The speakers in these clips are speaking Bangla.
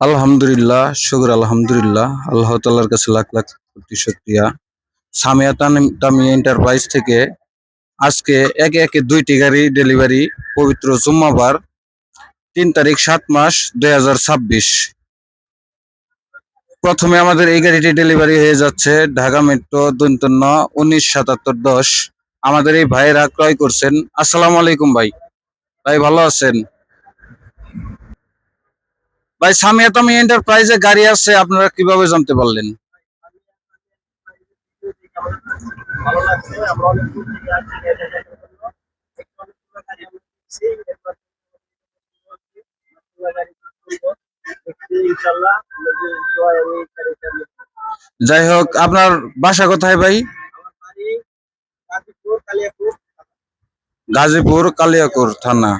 আলহামদুলিল্লাহ, শুকর আলহামদুলিল্লাহ। আল্লাহ তাআলার কাছে লাখ লাখ কোটি শুকরিয়া। সামিয়া তামিয়া এন্টারপ্রাইজ থেকে আজকে একে একে ২টি গাড়ি ডেলিভারি। পবিত্র জুম্মাবার ৩ তারিখ ৭ মাস ২০২৬। প্রথমে আমাদের এই গাড়িটি ডেলিভারি হয়ে যাচ্ছে ঢাকা মেট্রো দন্তন্য ১৯৭৭-১০। আমাদের এই ভাইয়েরা ক্রয় করছেন। আসসালামু আলাইকুম ভাই। ভাই ভালো আছেন? ভাই সামিয়া তামিয়া এন্টারপ্রাইজে গাড়ি আছে, আপনারা কিভাবে জানতে পারলেন? ভালো লাগছে। আমরা অনেক দূর থেকে আসছি গাড়িটা দেখার জন্য। একটু অনেকগুলো গাড়ি আমরা দেখছি। এরপর গাড়ি কিনবো। দেখছি ইনশাআল্লাহ আপনাদের দোয়ায় আমি গাড়িটা নিব। যাই হোক, আপনার বাসা কোথায় ভাই? আমার বাড়ি গাজীপুর কালিয়াপুর। গাজীপুর কালিয়াকৈর থানা।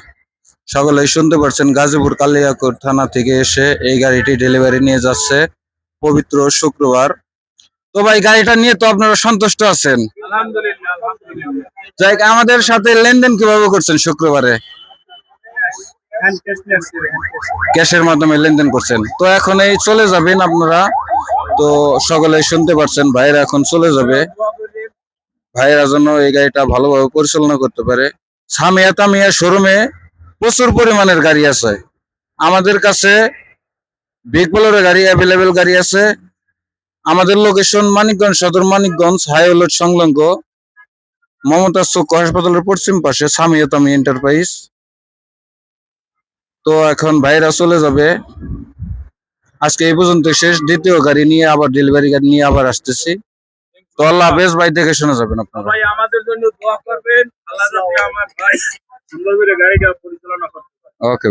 সকলেই শুনতে পারছেন, গাজীপুর কালিয়াকৈর থানা থেকে এসে এই গাড়িটি ডেলিভারি নিয়ে যাচ্ছে পবিত্র শুক্রবার। তো ভাই, গাড়িটা নিয়ে তো আপনারা সন্তুষ্ট আছেন? আলহামদুলিল্লাহ, আলহামদুলিল্লাহ। যাই হোক, আমাদের সাথে লেনদেন কিভাবে করছেন শুক্রবারে? হ্যান্ড ক্যাশ নিয়ে আসছি। ক্যাশের মাধ্যমে লেনদেন করছেন। তো এখন এই চলে যাবেন আপনারা। তো সকলেই শুনতে পারছেন, ভাইয়েরা এখন চলে যাবে। ভাইয়েরা যেন এই গাড়িটা ভালোভাবে পরিচালনা করতে পারে। সামিয়া তামিয়া শোরুমে প্রচুর পরিমাণের গাড়ি আছে। আমাদের কাছে বিগ বোলেরো গাড়ি অ্যাভেলেবেল গাড়ি আছে। আমাদের লোকেশন মানিকগঞ্জ সদর, মানিকগঞ্জ হাইওয়ে সংলগ্ন মমতাজ চক্ষু হাসপাতালের পশ্চিম পাশে সামিয়া তামিয়া এন্টারপ্রাইজ। তো এখন ভাইরা চলে যাবে। আজকে এই পর্যন্ত শেষ। দ্বিতীয় গাড়ি নিয়ে আবার ডেলিভারি গাড়ি নিয়ে আবার আসতেছি। তো আল্লাহ হাফেজ ভাই, দেখে শোনা যাবেন আপনারা। ভাই আমাদের জন্য দোয়া করবেন। আল্লাহ যাতে আমার ভাই সুন্দর করে গাড়িটা পরিচালনা করতে পারে। ওকে।